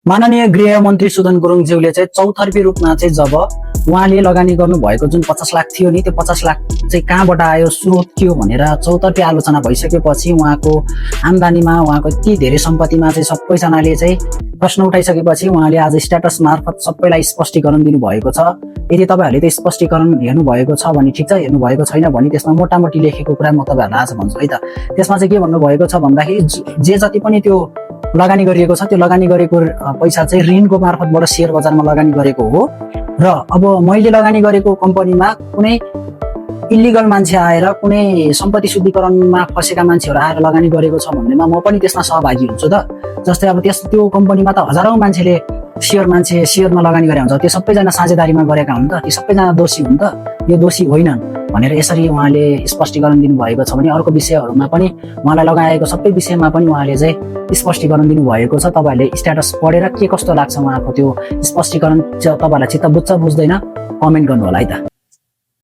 माननीय गृहमन्त्री सुदन गुरुङज्यूले चाहिँ चौतर्फी रूपमा चाहिँ जब उहाँले लगानी गर्नु भएको जुन 50 लाख थियो नि, त्यो 50 लाख चाहिँ कहाँबाट आयो, स्रोत के हो भनेर चौतर्फी आलोचना भइसकेपछि उहाँको आम्दानीमा, उहाँको यति धेरै सम्पत्तिमा चाहिँ सबैजनाले चाहिँ प्रश्न उठाइसकेपछि उहाँले आज स्ट्याटस मार्फत सबैलाई स्पष्टीकरण दिनुभएको छ। यदि तपाईँहरूले त्यो स्पष्टीकरण हेर्नुभएको छ भने ठिक छ, हेर्नुभएको छैन भने त्यसमा मोटामोटी लेखेको कुरा म तपाईँहरूलाई आज भन्छु है त। त्यसमा चाहिँ के भन्नुभएको छ भन्दाखेरि जे जति पनि त्यो लगानी गरिएको छ त्यो लगानी गरेको पैसा चाहिँ ऋणको मार्फतबाट शेयर बजारमा लगानी गरेको हो र अब मैले लगानी गरेको कम्पनीमा कुनै इलिगल मान्छे आएर कुनै सम्पत्ति शुद्धिकरणमा फसेका मान्छेहरू आएर लगानी गरेको छ भन्नेमा म पनि त्यसमा सहभागी हुन्छु त। जस्तै अब त्यो कम्पनीमा त हजारौं मान्छेले शेयरमा लगानी गरे हुन्छ, त्यो सबैजना साझेदारीमा गरेका हुन् त, ती सबैजना दोषी हुन् त, यो दोषी होइनन् भनेर यसरी उहाँले स्पष्टीकरण दिनुभएको छ भने अर्को विषयहरूमा पनि उहाँलाई लगाएको सबै विषयमा पनि उहाँले चाहिँ स्पष्टीकरण दिनुभएको छ। तपाईँहरूले स्ट्याटस पढेर के कस्तो लाग्छ उहाँको त्यो स्पष्टीकरण, तपाईँहरूलाई चित्त बुझ्छ बुझ्दैन कमेन्ट गर्नु होला है त।